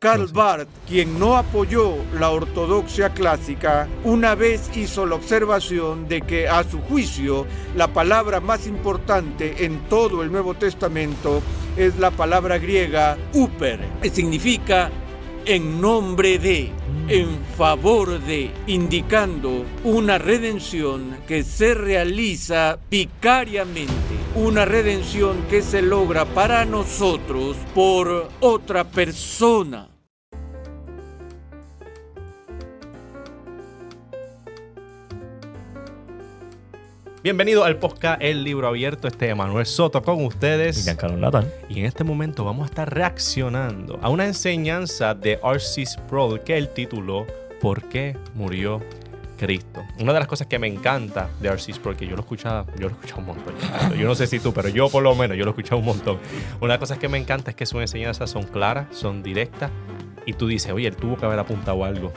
Karl Barth, quien no apoyó la ortodoxia clásica, una vez hizo la observación de que, a su juicio, la palabra más importante en todo el Nuevo Testamento es la palabra griega huper, que significa en nombre de, en favor de, indicando una redención que se realiza vicariamente, una redención que se logra para nosotros por otra persona. Bienvenido al podcast El Libro Abierto. Este es Emanuel Soto con ustedes. Y Giancarlo Nathan. Y en este momento vamos a estar reaccionando a una enseñanza de R.C. Sproul que él tituló ¿Por qué murió Cristo? Una de las cosas que me encanta de R.C. Sproul, que yo lo he escuchado un montón. Yo no sé si tú, pero yo por lo menos, yo lo he escuchado un montón. Una de las cosas que me encanta es que sus enseñanzas son claras, son directas, y tú dices, oye, él tuvo que haber apuntado algo.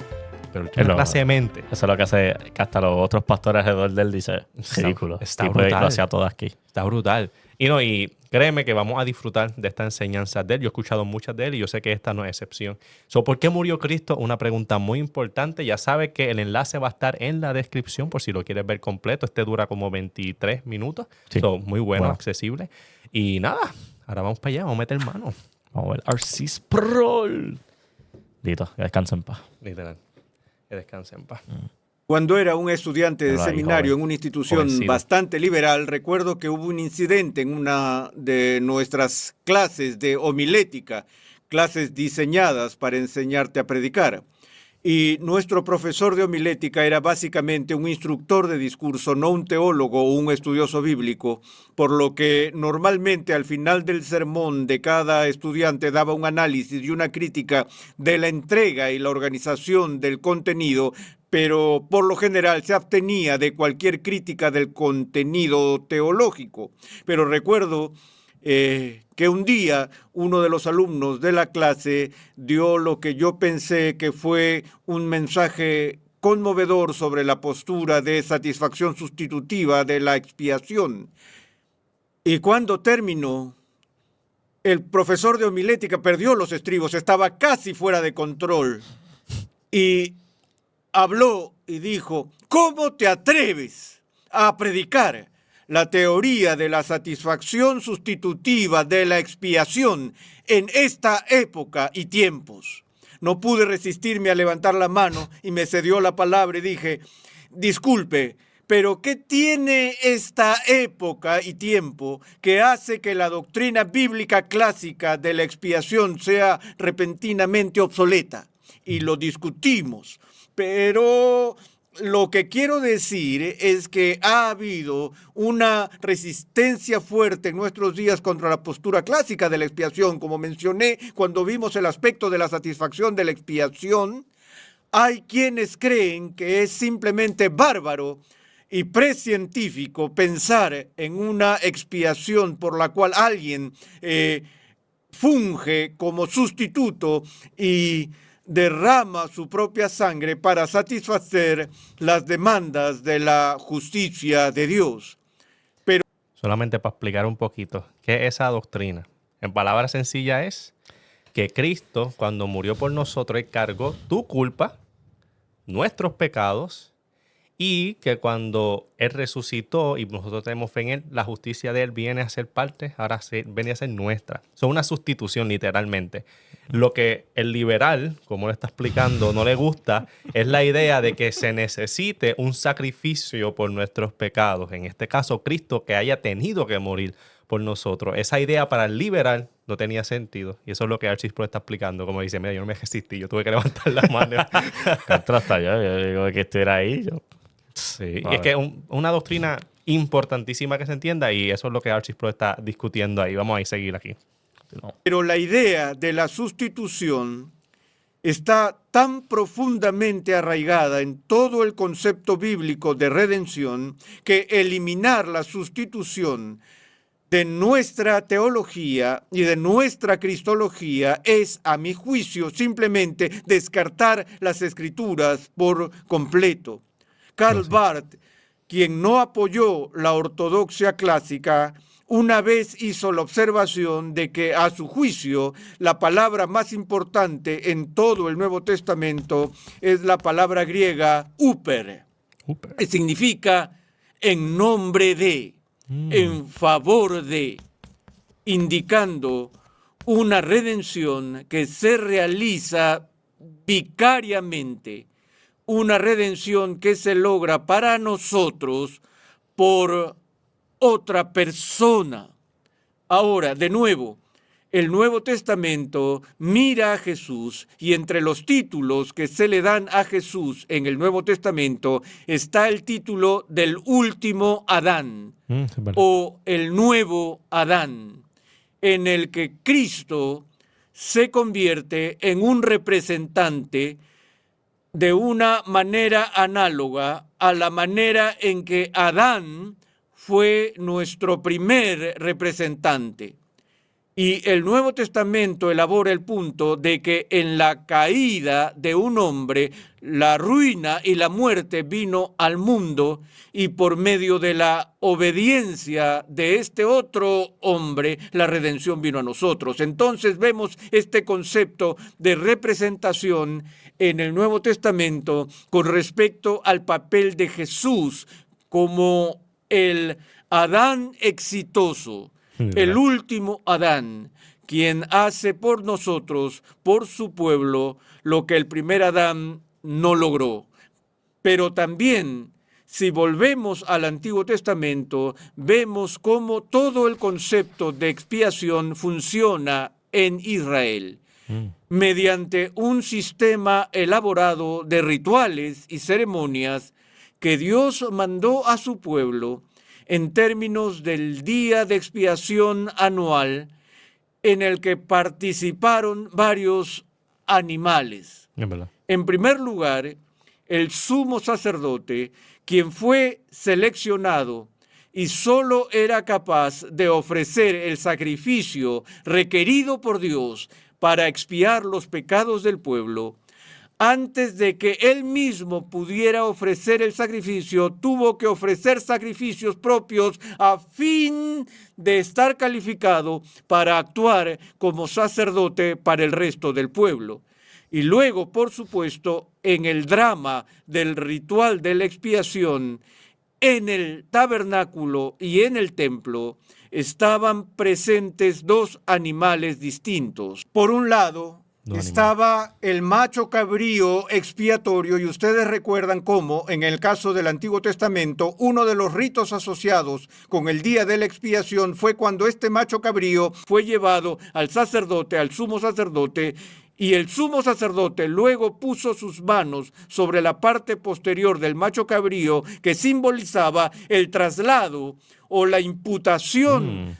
Pero él tiene una clase de mente. Eso es lo que hace que hasta los otros pastores alrededor de él dicen, ridículo. Está tipo brutal. lo hacía todo aquí. Está brutal. Y créeme que vamos a disfrutar de esta enseñanza de él. Yo he escuchado muchas de él y yo sé que esta no es excepción. ¿Por qué murió Cristo? Una pregunta muy importante. Ya sabes que el enlace va a estar en la descripción por si lo quieres ver completo. Este dura como 23 minutos. Sí. Muy bueno, accesible. Y nada, ahora vamos para allá. Vamos a meter mano. Vamos a ver R.C. Sproul. Dito, que descansa en paz. Literal. Que descanse en paz. Cuando era un estudiante de seminario en una institución Jovencito. bastante liberal, recuerdo que hubo un incidente en una de nuestras clases de homilética, clases diseñadas para enseñarte a predicar. Y nuestro profesor de homilética era básicamente un instructor de discurso, no un teólogo o un estudioso bíblico, por lo que normalmente al final del sermón de cada estudiante daba un análisis y una crítica de la entrega y la organización del contenido, pero por lo general se abstenía de cualquier crítica del contenido teológico. Pero recuerdo que un día uno de los alumnos de la clase dio lo que yo pensé que fue un mensaje conmovedor sobre la postura de satisfacción sustitutiva de la expiación. Y cuando terminó, el profesor de homilética perdió los estribos, estaba casi fuera de control. Y habló y dijo, ¿cómo te atreves a predicar la teoría de la satisfacción sustitutiva de la expiación en esta época y tiempos? No pude resistirme a levantar la mano y me cedió la palabra y dije, disculpe, pero ¿qué tiene esta época y tiempo que hace que la doctrina bíblica clásica de la expiación sea repentinamente obsoleta? Y lo discutimos, pero lo que quiero decir es que ha habido una resistencia fuerte en nuestros días contra la postura clásica de la expiación. Como mencioné cuando vimos el aspecto de la satisfacción de la expiación, hay quienes creen que es simplemente bárbaro y precientífico pensar en una expiación por la cual alguien funge como sustituto y derrama su propia sangre para satisfacer las demandas de la justicia de Dios. Pero solamente para explicar un poquito, ¿qué es esa doctrina? En palabras sencillas es que Cristo, cuando murió por nosotros, Él cargó tu culpa, nuestros pecados, y que cuando Él resucitó y nosotros tenemos fe en Él, la justicia de Él viene a ser parte, viene a ser nuestra. Es una sustitución literalmente. Lo que el liberal, como lo está explicando, no le gusta es la idea de que se necesite un sacrificio por nuestros pecados. En este caso, Cristo que haya tenido que morir por nosotros. Esa idea para el liberal no tenía sentido. Y eso es lo que R.C. Sproul está explicando. Como dice, mira, yo no me resistí, yo tuve que levantar la mano. Hasta yo digo que estuviera ahí. Sí, y es que es una doctrina importantísima que se entienda y eso es lo que R.C. Sproul está discutiendo ahí. Vamos a seguir aquí. Pero la idea de la sustitución está tan profundamente arraigada en todo el concepto bíblico de redención que eliminar la sustitución de nuestra teología y de nuestra cristología es, a mi juicio, simplemente descartar las escrituras por completo. Karl Barth, quien no apoyó la ortodoxia clásica, una vez hizo la observación de que, a su juicio, la palabra más importante en todo el Nuevo Testamento es la palabra griega huper, que significa en nombre de, en favor de, indicando una redención que se realiza vicariamente, una redención que se logra para nosotros por otra persona. Ahora, de nuevo, el Nuevo Testamento mira a Jesús y entre los títulos que se le dan a Jesús en el Nuevo Testamento está el título del último Adán o el nuevo Adán, en el que Cristo se convierte en un representante de una manera análoga a la manera en que Adán fue nuestro primer representante. Y el Nuevo Testamento elabora el punto de que en la caída de un hombre, la ruina y la muerte vino al mundo, y por medio de la obediencia de este otro hombre, la redención vino a nosotros. Entonces vemos este concepto de representación en el Nuevo Testamento con respecto al papel de Jesús como el Adán exitoso, el último Adán, quien hace por nosotros, por su pueblo, lo que el primer Adán no logró. Pero también, si volvemos al Antiguo Testamento, vemos cómo todo el concepto de expiación funciona en Israel, mediante un sistema elaborado de rituales y ceremonias que Dios mandó a su pueblo en términos del día de expiación anual, en el que participaron varios animales. En primer lugar, el sumo sacerdote, quien fue seleccionado y solo era capaz de ofrecer el sacrificio requerido por Dios para expiar los pecados del pueblo, antes de que él mismo pudiera ofrecer el sacrificio, tuvo que ofrecer sacrificios propios a fin de estar calificado para actuar como sacerdote para el resto del pueblo. Y luego, por supuesto, en el drama del ritual de la expiación, en el tabernáculo y en el templo, estaban presentes dos animales distintos. Por un lado, estaba el macho cabrío expiatorio, y ustedes recuerdan cómo, en el caso del Antiguo Testamento, uno de los ritos asociados con el día de la expiación fue cuando este macho cabrío fue llevado al sacerdote, al sumo sacerdote, y el sumo sacerdote luego puso sus manos sobre la parte posterior del macho cabrío, que simbolizaba el traslado o la imputación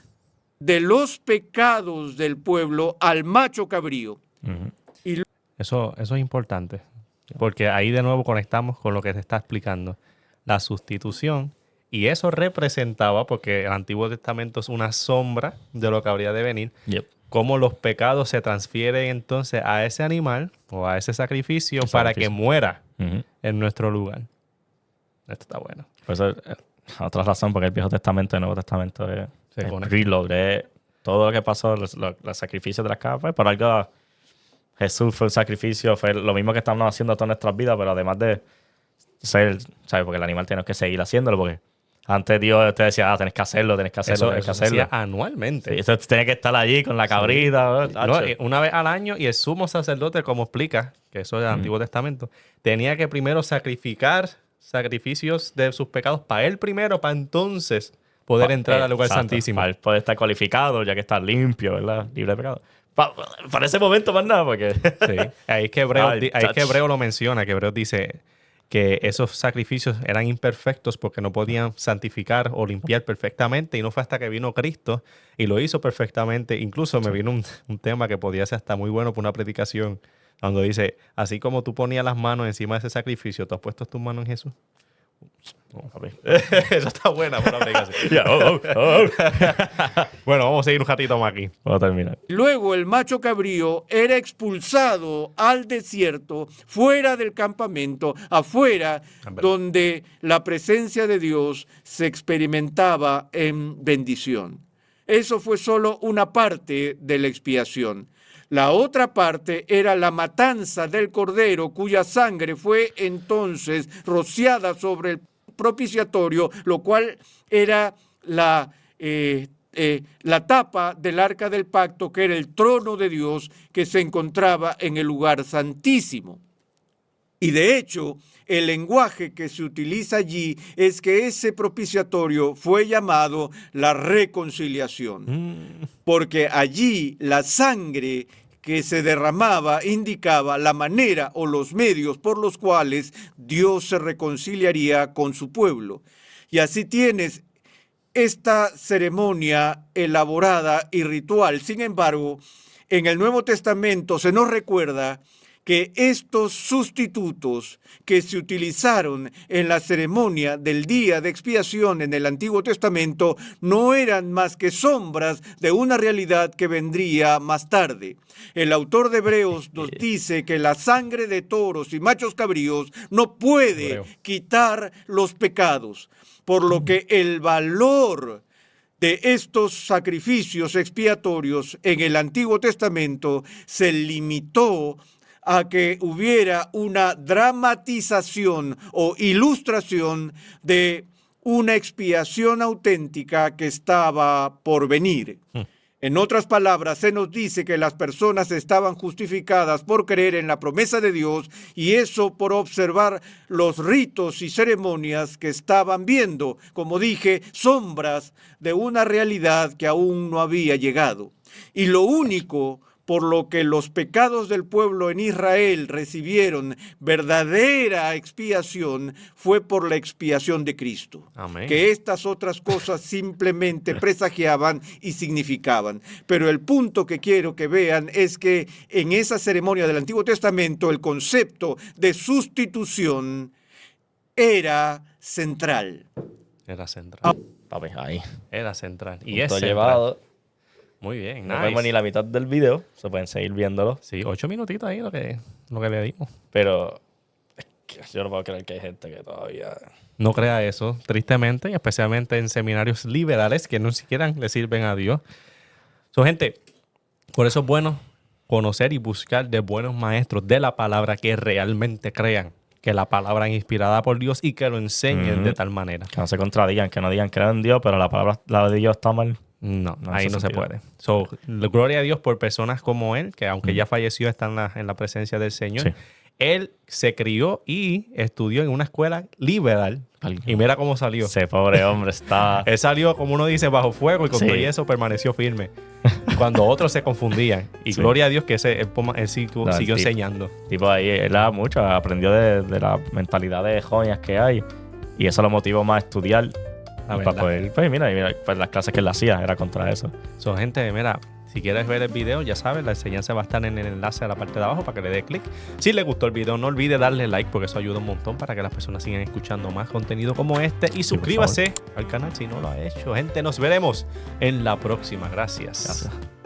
de los pecados del pueblo al macho cabrío. Y Eso es importante, porque ahí de nuevo conectamos con lo que te está explicando, la sustitución, y eso representaba, porque el Antiguo Testamento es una sombra de lo que habría de venir, cómo los pecados se transfieren entonces a ese animal o a ese sacrificio para que muera en nuestro lugar. Esto está bueno. Por eso, otra razón, porque el Viejo Testamento y el Nuevo Testamento es preload, es todo lo que pasó, los sacrificios de las capas, por algo Jesús fue un sacrificio, fue lo mismo que estamos haciendo todas nuestras vidas, pero además de ser, ¿sabes? Porque el animal tiene que seguir haciéndolo, porque antes Dios te decía, tenés que hacerlo, tenés que hacerlo. Eso se hacía anualmente. Sí, eso tiene que estar allí con la cabrita. No, una vez al año, y el sumo sacerdote, como explica, que eso es el Antiguo Testamento, tenía que primero sacrificar sacrificios de sus pecados para él primero, para entonces poder entrar al lugar santísimo. Para él poder estar cualificado, ya que está limpio, ¿verdad? Libre de pecado. Para ese momento más nada, porque... Sí. Ahí es que Hebreo lo menciona, que Hebreo dice que esos sacrificios eran imperfectos porque no podían santificar o limpiar perfectamente, y no fue hasta que vino Cristo y lo hizo perfectamente. Incluso me vino un tema que podía ser hasta muy bueno para una predicación, cuando dice, así como tú ponías las manos encima de ese sacrificio, ¿tú has puesto tus manos en Jesús? Eso está buena por la predicación. Bueno, vamos a seguir un ratito más aquí. Vamos a terminar. Luego el macho cabrío era expulsado al desierto, fuera del campamento, afuera, donde la presencia de Dios se experimentaba en bendición. eso fue solo una parte de la expiación. La otra parte era la matanza del cordero, cuya sangre fue entonces rociada sobre el propiciatorio, lo cual era la tapa del arca del pacto, que era el trono de Dios que se encontraba en el lugar santísimo. Y de hecho, el lenguaje que se utiliza allí es que ese propiciatorio fue llamado la reconciliación, porque allí la sangre que se derramaba indicaba la manera o los medios por los cuales Dios se reconciliaría con su pueblo. Y así tienes esta ceremonia elaborada y ritual. Sin embargo, en el Nuevo Testamento se nos recuerda que estos sustitutos que se utilizaron en la ceremonia del día de expiación en el Antiguo Testamento no eran más que sombras de una realidad que vendría más tarde. El autor de Hebreos nos dice que la sangre de toros y machos cabríos no puede quitar los pecados, por lo que el valor de estos sacrificios expiatorios en el Antiguo Testamento se limitó a que hubiera una dramatización o ilustración de una expiación auténtica que estaba por venir. En otras palabras, se nos dice que las personas estaban justificadas por creer en la promesa de Dios, y eso por observar los ritos y ceremonias que estaban viendo, como dije, sombras de una realidad que aún no había llegado. Y lo único por lo que los pecados del pueblo en Israel recibieron verdadera expiación fue por la expiación de Cristo. Amén. Que estas otras cosas simplemente presagiaban y significaban. Pero el punto que quiero que vean es que en esa ceremonia del Antiguo Testamento el concepto de sustitución era central. Era central. Papi, ahí. Era central. Y Punto es central. llevado. Muy bien, No nice. vemos ni la mitad del video. Se pueden seguir viéndolo. Sí, 8 minutitos ahí lo que le dimos. Pero es que yo no puedo creer que hay gente que todavía... No crea eso, tristemente, y especialmente en seminarios liberales que no siquiera le sirven a Dios. Gente, por eso es bueno conocer y buscar de buenos maestros de la palabra que realmente crean que la palabra es inspirada por Dios y que lo enseñen de tal manera. Que no se contradigan, que no digan creo en Dios, pero la palabra la de Dios está mal. No, No, ahí eso no se sentido. puede. Gloria a Dios por personas como él, que aunque ya falleció, está en la presencia del Señor. Sí. Él se crió y estudió en una escuela liberal. Y mira cómo salió. Ese pobre hombre está... Él salió, como uno dice, bajo fuego, y con Sí. todo eso permaneció firme. Cuando otros se confundían. Y Sí. gloria a Dios que él siguió No, siguió el enseñando. Tipo ahí, él mucho, aprendió de la mentalidad de jóvenes que hay. Y eso lo motivó más a estudiar. La Y verdad. para poder, pues mira, pues las clases que él hacía era contra eso. Gente, mira, si quieres ver el video, ya sabes, la enseñanza va a estar en el enlace a la parte de abajo para que le dé clic. Si le gustó el video, no olvide darle like porque eso ayuda un montón para que las personas sigan escuchando más contenido como este. Y suscríbase al canal si no lo ha hecho. Gente, nos veremos en la próxima. Gracias. Gracias.